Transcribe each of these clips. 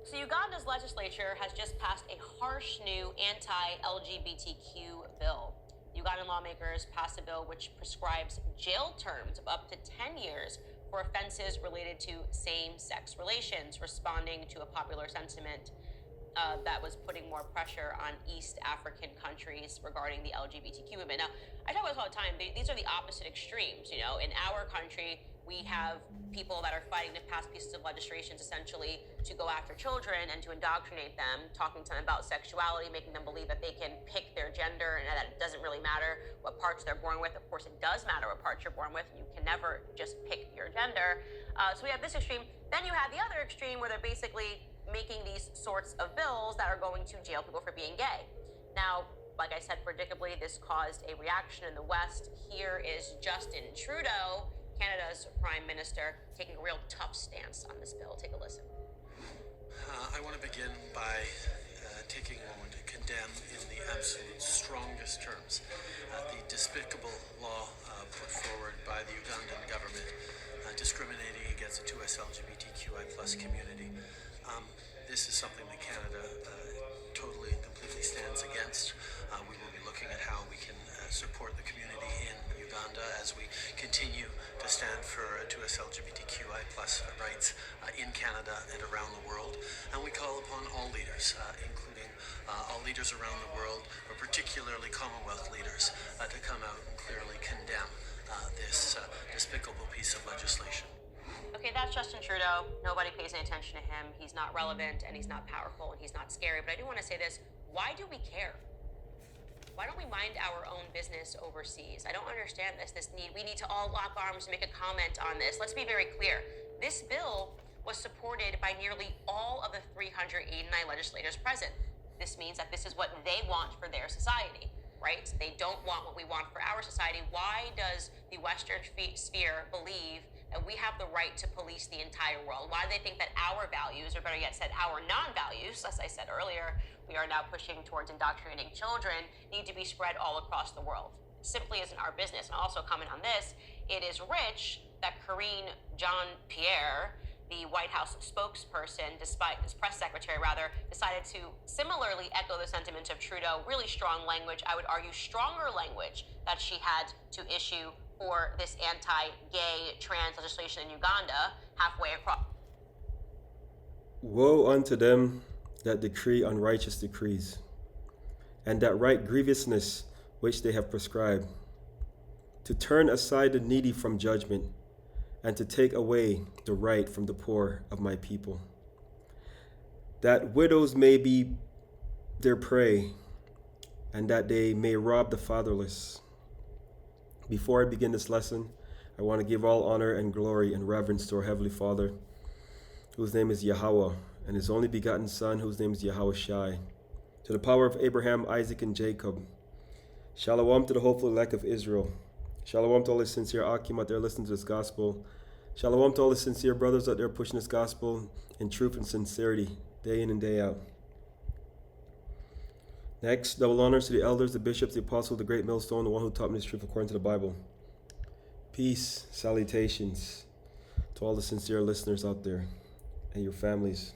So Uganda's legislature has just passed a harsh new anti-LGBTQ bill. Ugandan lawmakers passed a bill which prescribes jail terms of up to 10 years for offenses related to same-sex relations, responding to a popular sentiment that was putting more pressure on East African countries regarding the LGBTQ movement. Now, I talk about this all the time. These are the opposite extremes. You know, in our country, we have people that are fighting to pass pieces of legislation essentially to go after children and to indoctrinate them, talking to them about sexuality, making them believe that they can pick their gender and that it doesn't really matter what parts they're born with. Of course, it does matter what parts you're born with. You can never just pick your gender. So we have this extreme. Then you have the other extreme where they're basically making these sorts of bills that are going to jail people for being gay. Now, like I said, predictably, this caused a reaction in the West. Here is Justin Trudeau, Canada's Prime Minister, taking a real tough stance on this bill. Take a listen. I want to begin by taking a moment to condemn in the absolute strongest terms the despicable law put forward by the Ugandan government discriminating against the 2S LGBTQI plus community. This is something that Canada totally and completely stands against. We will be looking at how we can support the community in Uganda as we continue to stand for 2S LGBTQI plus rights in Canada and around the world. And we call upon all leaders, including all leaders around the world, but particularly Commonwealth leaders, to come out and clearly condemn this despicable piece of legislation. Okay, that's Justin Trudeau. Nobody pays any attention to him. He's not relevant, and he's not powerful, and he's not scary. But I do want to say this. Why do we care? Why don't we mind our own business overseas? I don't understand this need. We need to all lock arms and make a comment on this. Let's be very clear. This bill was supported by nearly all of the 389 legislators present. This means that this is what they want for their society, right? They don't want what we want for our society. Why does the Western sphere believe that we have the right to police the entire world? Why do they think that our values, or better yet said, our non-values, as I said earlier, we are now pushing towards indoctrinating children, need to be spread all across the world? It simply isn't our business. And I'll also comment on this. It is rich that Karine Jean-Pierre, the White House spokesperson, despite his press secretary rather, decided to similarly echo the sentiments of Trudeau. Really strong language, I would argue stronger language, that she had to issue for this anti-gay trans legislation in Uganda halfway across. Woe unto them that decree unrighteous decrees, and that write grievousness which they have prescribed, to turn aside the needy from judgment, and to take away the right from the poor of my people, that widows may be their prey, and that they may rob the fatherless. Before I begin this lesson, I want to give all honor and glory and reverence to our Heavenly Father, whose name is YAHAWAH, and his only begotten Son, whose name is YAHAWASHI. To the power of Abraham, Isaac, and Jacob. Shalom to the hopeful elect of Israel. Shalom to all the sincere Akim out there listening to this gospel. Shalom to all the sincere brothers out there pushing this gospel in truth and sincerity, day in and day out. Next, double honors to the elders, the bishops, the apostles, the great millstone, the one who taught me this truth according to the Bible. Peace, salutations to all the sincere listeners out there and your families.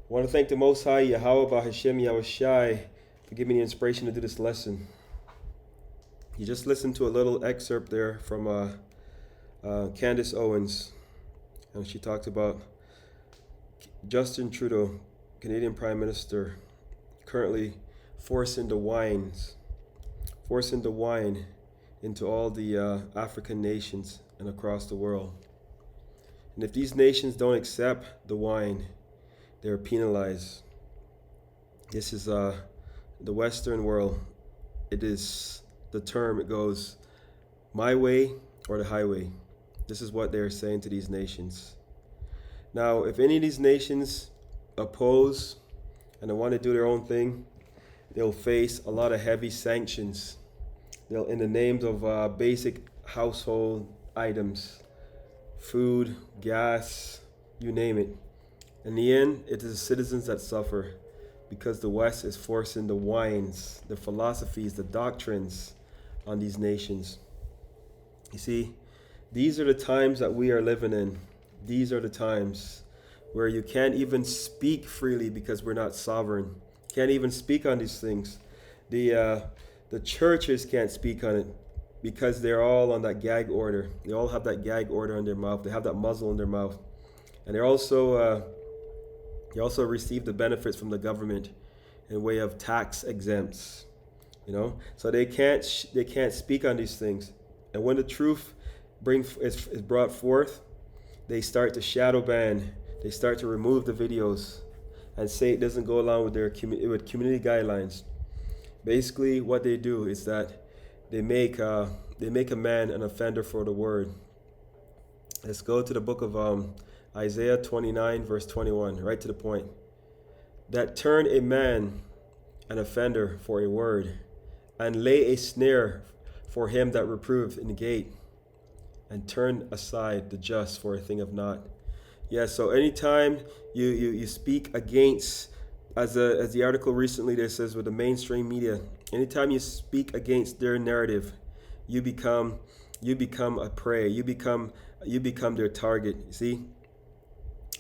I want to thank the Most High, YAHAWAH, BAHASHAM, YAHAWASHI, for giving me the inspiration to do this lesson. You just listened to a little excerpt there from Candace Owens, and she talked about Justin Trudeau, Canadian Prime Minister, currently forcing the wine into all the African nations and across the world. And if these nations don't accept the wine, they're penalized. This is the Western world. It is the term, it goes, my way or the highway. This is what they're saying to these nations. Now, if any of these nations oppose and they want to do their own thing, they'll face a lot of heavy sanctions. They'll, in the names of basic household items, food, gas, you name it. In the end, it is the citizens that suffer because the West is forcing the wines, the philosophies, the doctrines on these nations. You see, these are the times that we are living in. These are the times where you can't even speak freely because we're not sovereign. Can't even speak on these things. The churches can't speak on it because they're all on that gag order. They all have that gag order on their mouth. They have that muzzle in their mouth, and they also receive the benefits from the government in way of tax exempts. So they can't speak on these things. And when the truth is brought forth, they start to shadow ban. They start to remove the videos and say it doesn't go along with their community guidelines. Basically, what they do is that they make a man an offender for the word. Let's go to the book of Isaiah 29, verse 21, right to the point. That turn a man an offender for a word, and lay a snare for him that reproved in the gate, and turn aside the just for a thing of naught. Yeah, so anytime you speak against, as the article recently there says with the mainstream media, anytime you speak against their narrative, you become a prey. You become their target. You see,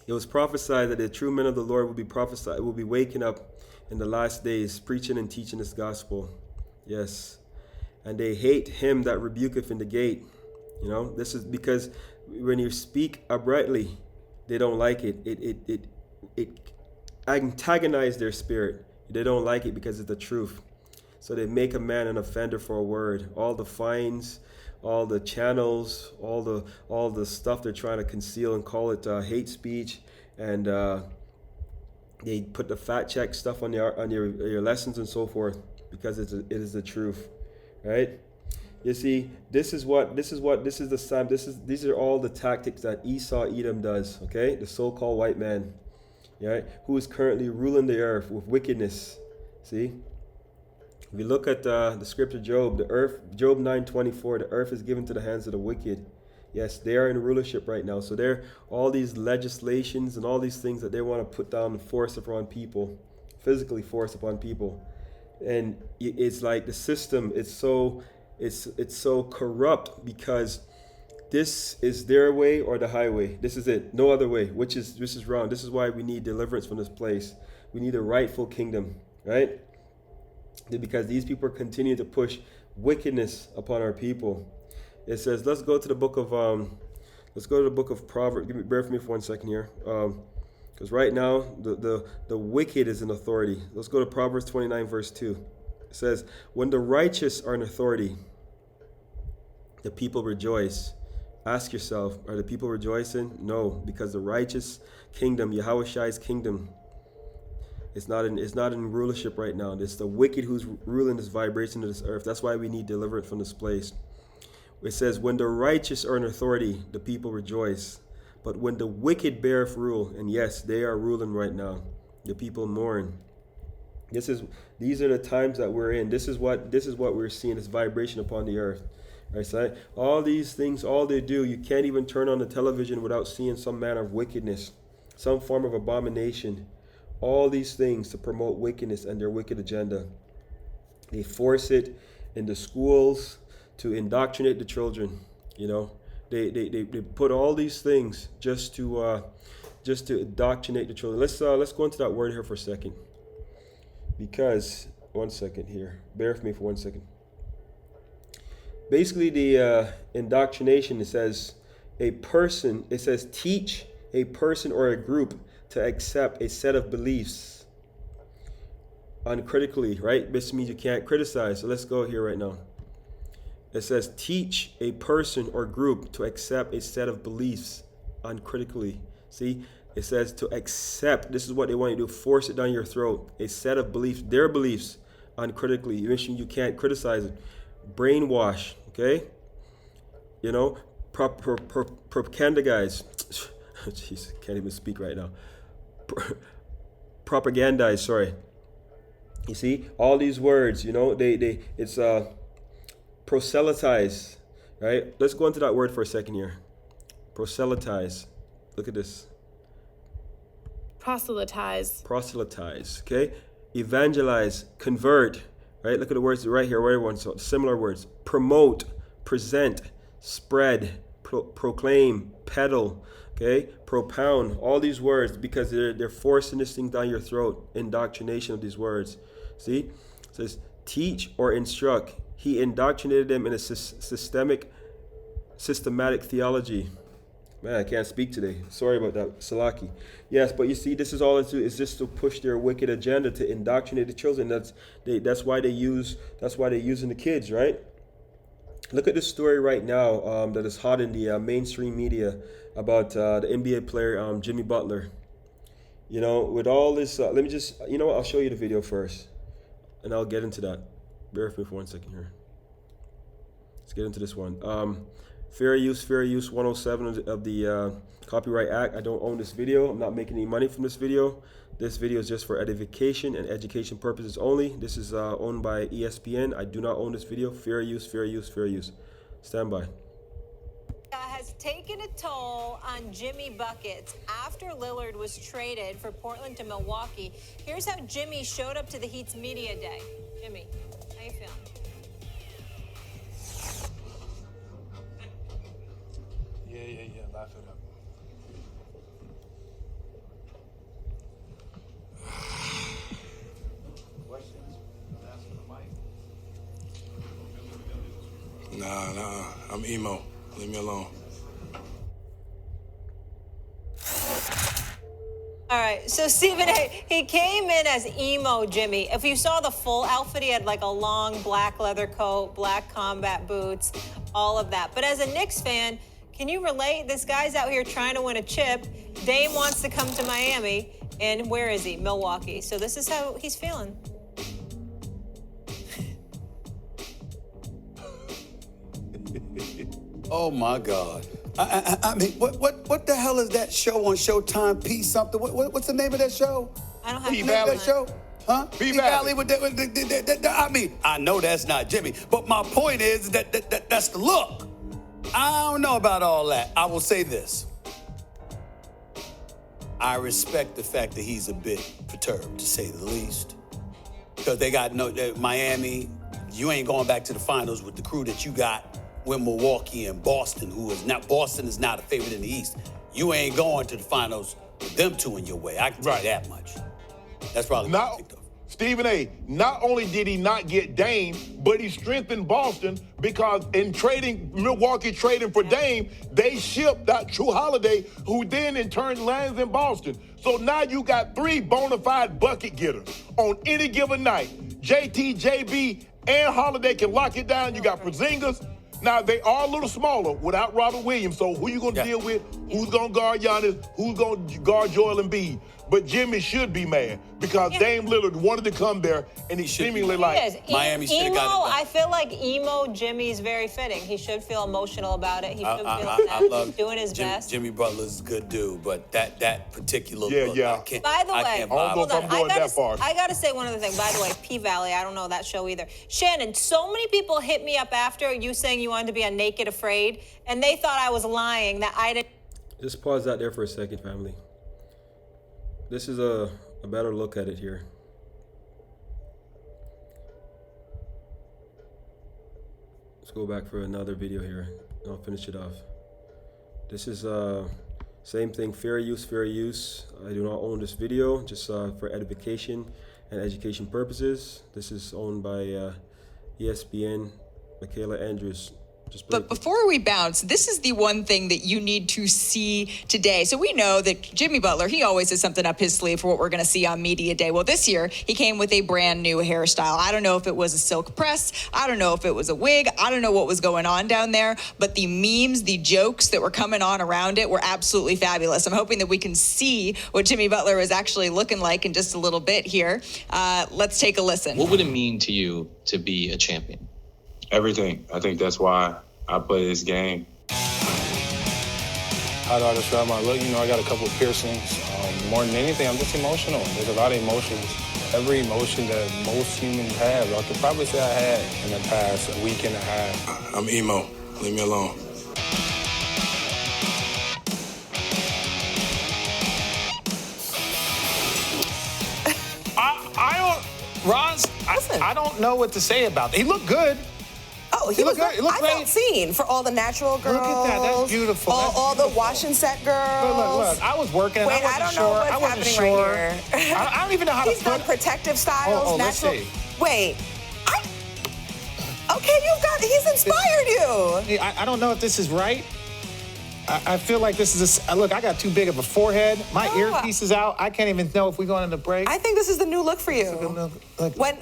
it was prophesied that the true men of the Lord will be waking up in the last days, preaching and teaching this gospel. Yes, and they hate him that rebuketh in the gate. This is because when you speak uprightly, they don't like it. It antagonizes their spirit. They don't like it because it's the truth. So they make a man an offender for a word. All the fines, all the channels, all the stuff they're trying to conceal and call it hate speech, and they put the fact check stuff on your lessons and so forth because it is the truth, right? You see, these are all the tactics that Esau Edom does, okay? The so-called white man, right? Who is currently ruling the earth with wickedness. See? If you look at the scripture Job 9:24, the earth is given to the hands of the wicked. Yes, they are in rulership right now. So there all these legislations and all these things that they want to put down and force upon people, physically force upon people. And it's like the system, it's so corrupt because this is their way or the highway. This is it. No other way, which is wrong. This is why we need deliverance from this place. We need a rightful kingdom, right? Because these people continue to push wickedness upon our people. It says, let's go to the book of Proverbs. Bear with me for 1 second here. Because right now the wicked is in authority. Let's go to Proverbs 29, verse 2. It says, when the righteous are in authority, the people rejoice. Ask yourself, are the people rejoicing? No, because the righteous kingdom, YAHAWASHI's kingdom, it's not in rulership right now. It's the wicked who's ruling this vibration of this earth. That's why we need deliverance from this place. It says, when the righteous are in authority, the people rejoice. But when the wicked beareth rule, and yes, they are ruling right now, the people mourn. These are the times that we're in. This is what we're seeing, this vibration upon the earth. Right, so all these things, all they do, you can't even turn on the television without seeing some manner of wickedness, some form of abomination. All these things to promote wickedness and their wicked agenda. They force it in the schools to indoctrinate the children. They put all these things just to indoctrinate the children. Let's go into that word here for a second. Because 1 second here, bear with me for 1 second. Basically, the indoctrination, it says teach a person or a group to accept a set of beliefs uncritically, right? This means you can't criticize. So let's go here right now. It says teach a person or group to accept a set of beliefs uncritically. See, it says to accept. This is what they want you to do, force it down your throat. A set of beliefs, their beliefs uncritically. You can't criticize it. Brainwash, okay? Propagandize. Jeez, can't even speak right now. Propagandize, sorry. You see, all these words, it's proselytize, right? Let's go into that word for a second here. Proselytize. Look at this. Proselytize, okay? Evangelize, convert, right? Look at the words right here, right one, so similar words. Promote, present, spread, proclaim, peddle, Okay, propound all these words because they're forcing this thing down your throat. Indoctrination of these words. See, it says teach or instruct. He indoctrinated them in a systematic theology. Man, I can't speak today. Sorry about that, Salaki. Yes, but you see, this is all it's do is just to push their wicked agenda to indoctrinate the children. That's why they're using the kids, right? Look at this story right now that is hot in the mainstream media about the NBA player Jimmy Butler. You know, with all this, let me just, you know what? I'll show you the video first, and I'll get into that. Bear with me for 1 second here. Let's get into this one. Fair use 107 of the Copyright Act. I don't own this video. I'm not making any money from this video. This video is just for edification and education purposes only. This is owned by ESPN. I do not own this video. Fair use. Stand by. Has taken a toll on Jimmy Buckets after Lillard was traded for Portland to Milwaukee. Here's how Jimmy showed up to the Heat's media day. Jimmy, how you feeling? Yeah, laugh it up. Questions? Ask for the mic. Nah, I'm emo. Leave me alone. All right, so Stephen A., he came in as emo Jimmy. If you saw the full outfit, he had like a long black leather coat, black combat boots, all of that. But as a Knicks fan, can you relate? This guy's out here trying to win a chip. Dame wants to come to Miami, and where is he? Milwaukee. So this is how he's feeling. Oh my God! I mean, what the hell is that show on Showtime? P something. What's the name of that show? I don't have What's the name of that show? Huh? P-Valley. With I mean, I know that's not Jimmy, but my point is that's the look. I don't know about all that. I will say this. I respect the fact that he's a bit perturbed, to say the least, because they got Miami. You ain't going back to the finals with the crew that you got with Milwaukee and Boston, Boston is not a favorite in the East. You ain't going to the finals with them two in your way. I can tell you that much. That's probably what I think of. Stephen A., not only did he not get Dame, but he strengthened Boston because in Milwaukee trading for Dame, they shipped that True Holiday, who then in turn lands in Boston. So now you got three bona fide bucket getters on any given night. JT, JB, and Holiday can lock it down. You got Porzingis. Now, they are a little smaller without Robert Williams, so who you going to deal with? Who's going to guard Giannis? Who's going to guard Joel Embiid? But Jimmy should be mad because Dame Lillard wanted to come there, and he seemingly like Miami should have got it done. I feel like emo Jimmy is very fitting. He should feel emotional about it. He should feel I love doing his best. Jimmy Butler's a good dude, but that particular look, I can't. By the way, I don't know if I'm going that far. I got to say one other thing. By the way, P-Valley, I don't know that show either. Shannon, so many people hit me up after you saying you wanted to be on Naked Afraid, and they thought I was lying, that I didn't. Just pause that there for a second, family. This is a better look at it here. Let's go back for another video here. I'll finish it off. This is same thing, fair use. I do not own this video, just for edification and education purposes. This is owned by ESPN, Michaela Andrews. But before we bounce, this is the one thing that you need to see today. So we know that Jimmy Butler, he always has something up his sleeve for what we're going to see on Media Day. Well, this year, he came with a brand new hairstyle. I don't know if it was a silk press. I don't know if it was a wig. I don't know what was going on down there. But the memes, the jokes that were coming on around it were absolutely fabulous. I'm hoping that we can see what Jimmy Butler is actually looking like in just a little bit here. Let's take a listen. What would it mean to you to be a champion? Everything. I think that's why I play this game. How do I describe my look? I got a couple of piercings. More than anything, I'm just emotional. There's a lot of emotions. Every emotion that most humans have, I could probably say I had in the past week and a half. I'm emo. Leave me alone. I don't know what to say about that. He looked good. No, he was. It looked I great. felt seen for all the natural girls. Look at that. That's beautiful. All the wash and set girls. Look. I was working and Wait, I wasn't don't sure. know what's I wasn't happening sure. right here. I don't even know how He's to done put protective styles, Oh, let's natural. see. Wait. Okay, he's inspired you. I don't know if this is right. I feel like this is look, I got too big of a forehead. My earpiece is out. I can't even know if we're going into break. I think this is the new look for you.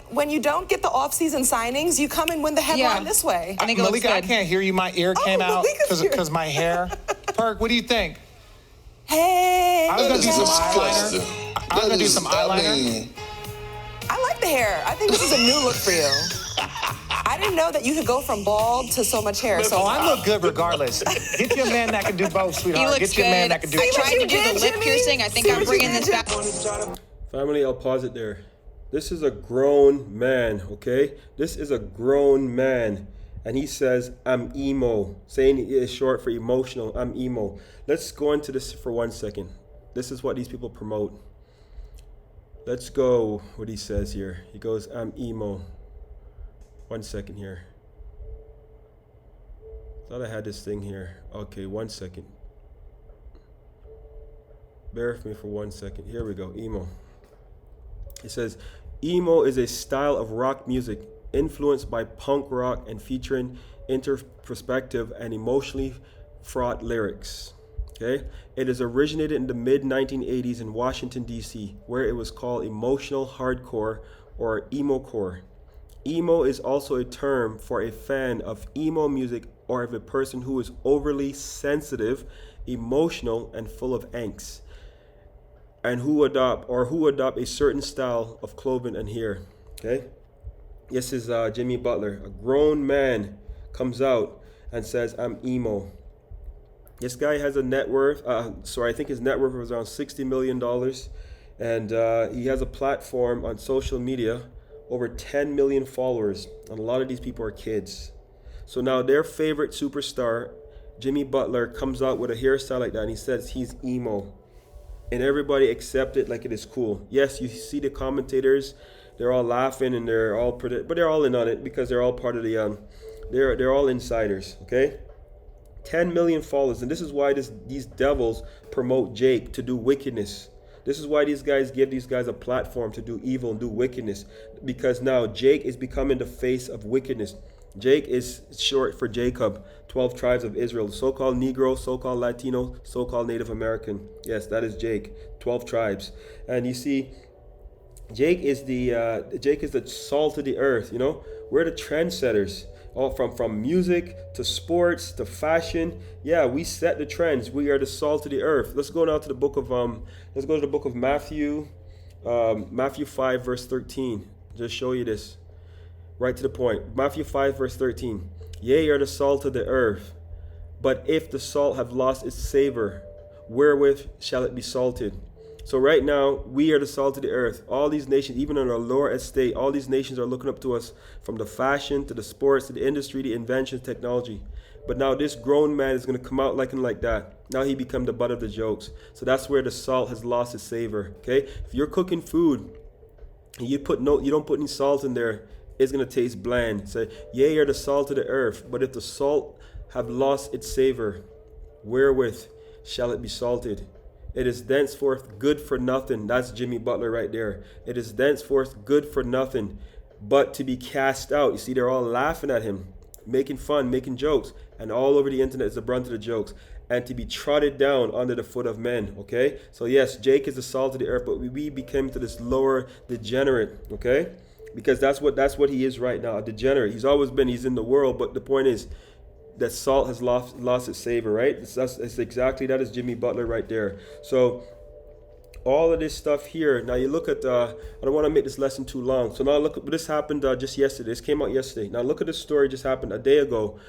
When you don't get the off-season signings, you come and win the headline this way. I think it looks Malika, I good. can't hear you. My ear came out because my hair. Perk, what do you think? Hey. I was gonna do some eyeliner. I was gonna do some eyeliner. I like the hair. I think this is a new look for you. I didn't know that you could go from bald to so much hair. So I look good regardless. Get your man that can do both, sweetheart. He looks Get your good. man that can do I both. tried to do the lip piercing. I think I'm bringing this back. Family, I'll pause it there. This is a grown man, okay? This is a grown man. And he says, I'm emo. Saying it is short for emotional. I'm emo. Let's go into this for 1 second. This is what these people promote. Let's go what he says here. He goes, I'm emo. 1 second here. Thought I had this thing here. Okay, 1 second. Bear with me for 1 second. Here we go, emo. It says, emo is a style of rock music influenced by punk rock and featuring introspective and emotionally fraught lyrics. Okay? It is originated in the mid-1980s in Washington, D.C., where it was called emotional hardcore or emo-core. Emo is also a term for a fan of emo music or of a person who is overly sensitive, emotional, and full of angst, and who adopt a certain style of clothing and hair. Okay? This is Jimmy Butler. A grown man comes out and says, I'm emo. This guy has a net worth, I think his net worth was around $60 million. And he has a platform on social media, over 10 million followers. And a lot of these people are kids. So now their favorite superstar, Jimmy Butler, comes out with a hairstyle like that and he says he's emo. And everybody accept it like it is cool. Yes, you see the commentators, they're all laughing and they're all, but they're all in on it because they're all part of the, they're all insiders, okay? 10 million followers, and this is why these devils promote Jake to do wickedness. This is why these guys give these guys a platform to do evil and do wickedness, because now Jake is becoming the face of wickedness. Jake is short for Jacob, 12 tribes of Israel, so-called Negro, so-called Latino, so-called Native American. Yes, that is Jake, 12 tribes. And you see, Jake is the salt of the earth, you know? We're the trendsetters. All from music to sports to fashion. Yeah, we set the trends. We are the salt of the earth. Let's go now to the book of Matthew, Matthew 5 verse 13. Just show you this. Right to the point. Matthew 5 verse 13. Ye are the salt of the earth, but if the salt have lost its savor, wherewith shall it be salted? So right now, we are the salt of the earth. All these nations, even in our lower estate, all these nations are looking up to us, from the fashion to the sports to the industry, the inventions, technology. But now this grown man is going to come out like that. Now he become the butt of the jokes. So that's where the salt has lost its savor. Okay, if you're cooking food and you don't put any salt in there, it's going to taste bland. Say, yea, are the salt of the earth, but if the salt have lost its savor, wherewith shall it be salted? It is thenceforth good for nothing. That's Jimmy Butler right there. It is thenceforth good for nothing but to be cast out. You see, they're all laughing at him, making fun, making jokes. And all over the internet is the brunt of the jokes. And to be trodden down under the foot of men, okay? So yes, Jake is the salt of the earth, but we became to this lower degenerate, okay? Because that's what he is right now, a degenerate. He's always been, he's in the world, but the point is, that salt has lost its savor, right? It's exactly that is Jimmy Butler right there. So all of this stuff here. Now you look at, I don't want to make this lesson too long. So now look, this happened just yesterday. This came out yesterday. Now look at this story just happened a day ago.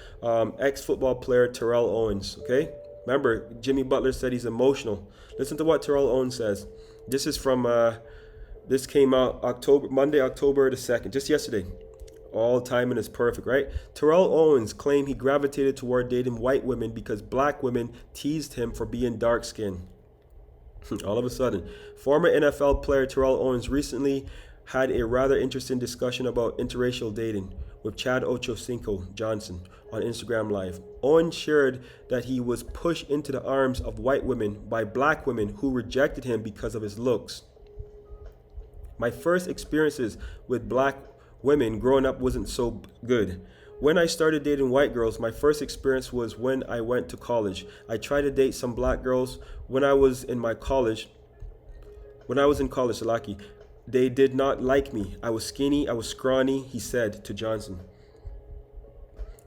Ex-football player Terrell Owens, okay? Remember, Jimmy Butler said he's emotional. Listen to what Terrell Owens says. This is from, this came out Monday, October the 2nd, just yesterday. All timing is perfect, right? Terrell Owens claimed he gravitated toward dating white women because black women teased him for being dark-skinned. All of a sudden, former NFL player Terrell Owens recently had a rather interesting discussion about interracial dating. with Chad Ochocinco Johnson on Instagram Live. Owen shared that he was pushed into the arms of white women by black women who rejected him because of his looks. My first experiences with black women growing up wasn't so good. When I started dating white girls, my first experience was when I went to college. I tried to date some black girls when I was in college, Salaki. They did not like me. I was skinny, I was scrawny, he said to Johnson.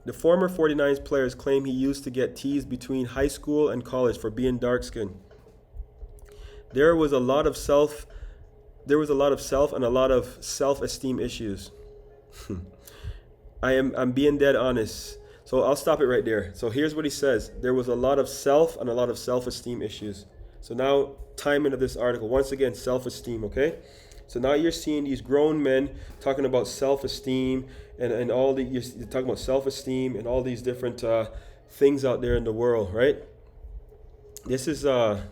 The former 49ers players claim he used to get teased between high school and college for being dark-skinned. There was a lot of self and a lot of self-esteem issues. I'm being dead honest. So I'll stop it right there. So here's what he says. There was a lot of self and a lot of self-esteem issues. So now, timing of this article. Once again, self-esteem, okay? So now you're seeing these grown men talking about self-esteem and all the, you're talking about self-esteem and all these different things out there in the world, right? These are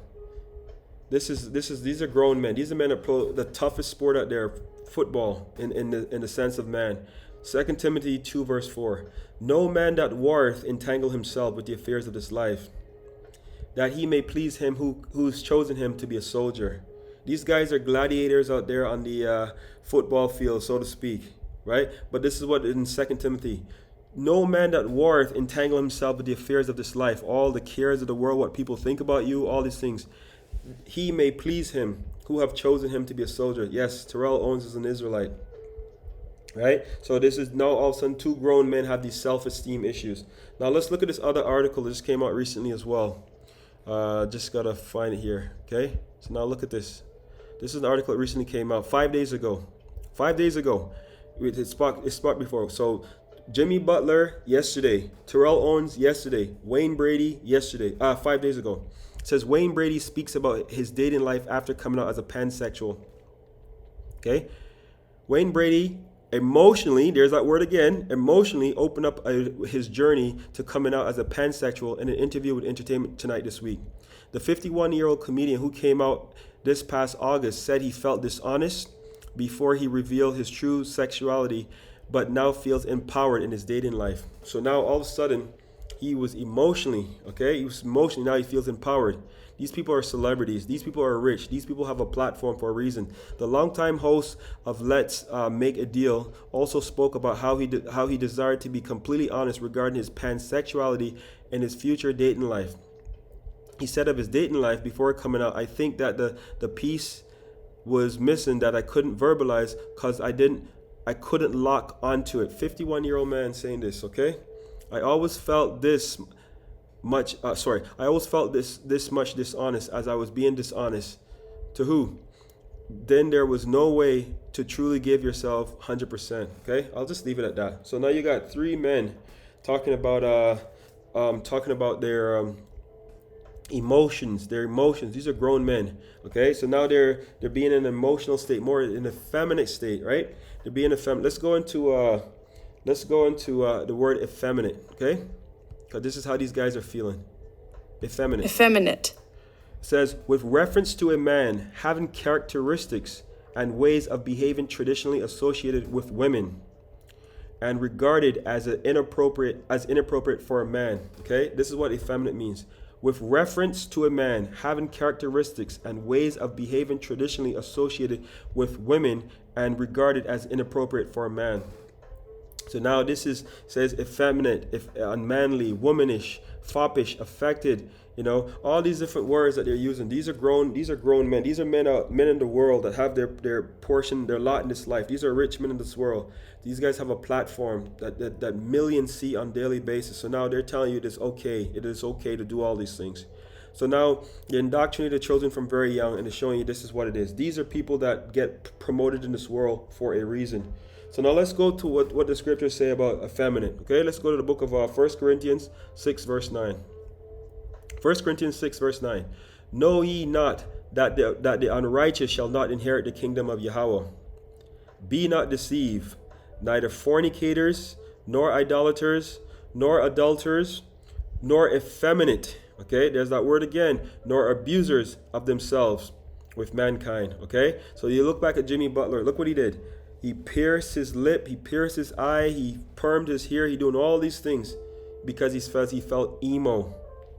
grown men. These are men that play the toughest sport out there, football, in the sense of man. 2 Timothy 2 verse 4. No man that warreth entangle himself with the affairs of this life, that he may please him who's chosen him to be a soldier. These guys are gladiators out there on the football field, so to speak, right? But this is what in 2 Timothy. No man that warreth entangle himself with the affairs of this life, all the cares of the world, what people think about you, all these things. He may please him who have chosen him to be a soldier. Yes, Terrell Owens is an Israelite. Right? So this is now all of a sudden two grown men have these self-esteem issues. Now let's look at this other article that just came out recently as well. Just gotta find it here. Okay? So now look at this. This is an article that recently came out 5 days ago. 5 days ago. It sparked before. So Jimmy Butler yesterday. Terrell Owens yesterday. Wayne Brady yesterday. 5 days ago. It says Wayne Brady speaks about his dating life after coming out as a pansexual. Okay? Wayne Brady emotionally, there's that word again, emotionally opened up his journey to coming out as a pansexual in an interview with Entertainment Tonight this week. The 51-year-old comedian who came out this past August said he felt dishonest before he revealed his true sexuality, but now feels empowered in his dating life. So now all of a sudden, he was emotionally, now he feels empowered. These people are celebrities. These people are rich. These people have a platform for a reason. The longtime host of Let's Make a Deal also spoke about how he desired to be completely honest regarding his pansexuality and his future dating life. He said of his dating life before coming out, I think that the piece was missing that I couldn't verbalize because I couldn't lock onto it. 51-year-old man saying this, okay? I always felt this much dishonest as I was being dishonest. To who? Then there was no way to truly give yourself 100%. Okay, I'll just leave it at that. So now you got three men talking about their emotions. These are grown men. Okay, so now they're being in an emotional state, more in a feminine state, right? They're being effeminate. Let's go into the word effeminate. Okay. Because this is how these guys are feeling. Effeminate. It says, with reference to a man having characteristics and ways of behaving traditionally associated with women and regarded as inappropriate for a man. Okay? This is what effeminate means. With reference to a man having characteristics and ways of behaving traditionally associated with women and regarded as inappropriate for a man. So now this says effeminate, unmanly, womanish, foppish, affected, all these different words that they're using. These are grown men. These are men in the world that have their portion, their lot in this life. These are rich men in this world. These guys have a platform that millions see on a daily basis. So now they're telling you it is okay to do all these things. So now you're indoctrinated children from very young, and it's showing you this is what it is. These are people that get promoted in this world for a reason. So now let's go to what the scriptures say about effeminate. Okay, let's go to the book of 1 Corinthians 6 verse 9. 1 Corinthians 6 verse 9. Know ye not that the unrighteous shall not inherit the kingdom of YAHAWAH? Be not deceived, neither fornicators, nor idolaters, nor adulterers, nor effeminate. Okay, there's that word again. Nor abusers of themselves with mankind. Okay, so you look back at Jimmy Butler. Look what he did. He pierced his lip, he pierced his eye, he permed his hair, he doing all these things because he felt emo.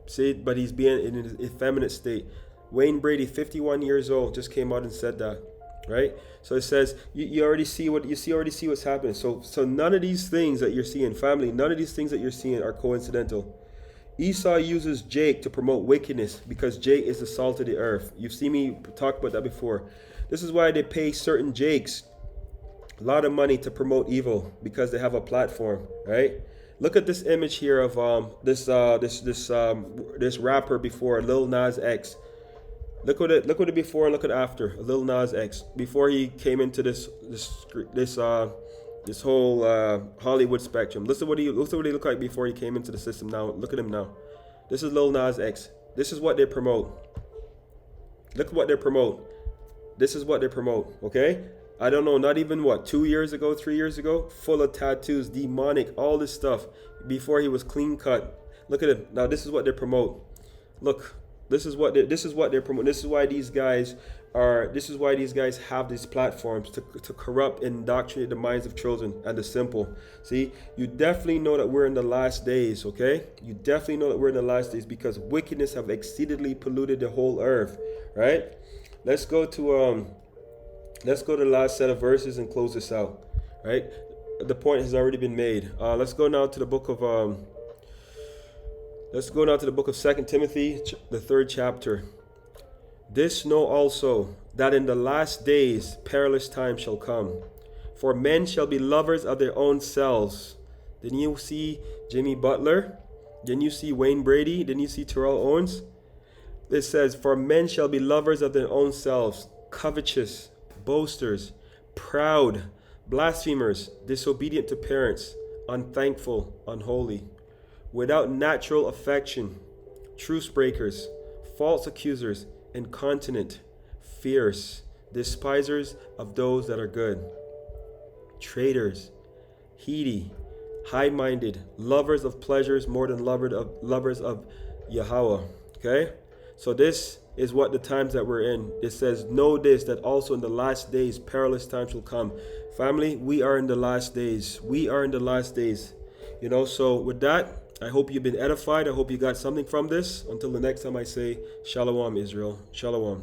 See, but he's being in an effeminate state. Wayne Brady, 51 years old, just came out and said that, right? So it says you already see what's happening. So none of these things that you're seeing, family, none of these things that you're seeing are coincidental. Esau uses Jake to promote wickedness because Jake is the salt of the earth. You've seen me talk about that before. This is why they pay certain Jakes a lot of money to promote evil, because they have a platform, right? Look at this image here of this rapper before, Lil Nas X. Look at it before and look at after. Lil Nas X, before he came into this whole Hollywood spectrum. Listen what he looked like before he came into the system. Now look at him now. This is Lil Nas X. This is what they promote. Look what they promote. This is what they promote. Okay. I don't know, not even 2 years ago, 3 years ago, full of tattoos, demonic, all this stuff, before he was clean cut. Look at him. Now this is what they promote. Look, this is what they promote. This is why these guys have these platforms to corrupt and indoctrinate the minds of children and the simple. See, you definitely know that we're in the last days, okay? You definitely know that we're in the last days because wickedness have exceedingly polluted the whole earth, right? Let's go to the last set of verses and close this out, right? The point has already been made. Let's go now to the book of 2 Timothy, the 3rd chapter. This know also, that in the last days perilous times shall come. For men shall be lovers of their own selves. Didn't you see Jimmy Butler? Didn't you see Wayne Brady? Didn't you see Terrell Owens? It says, for men shall be lovers of their own selves, covetous, boasters, proud, blasphemers, disobedient to parents, unthankful, unholy, without natural affection, truce breakers, false accusers, incontinent, fierce, despisers of those that are good, traitors, heady, high-minded, lovers of pleasures more than lovers of YAHAWAH. Okay? So this is what the times that we're in. It says, know this, that also in the last days perilous times will come. Family, we are in the last days. We are in the last days. So with that, I hope you've been edified. I hope you got something from this. Until the next time I say, Shalom, Israel. Shalom.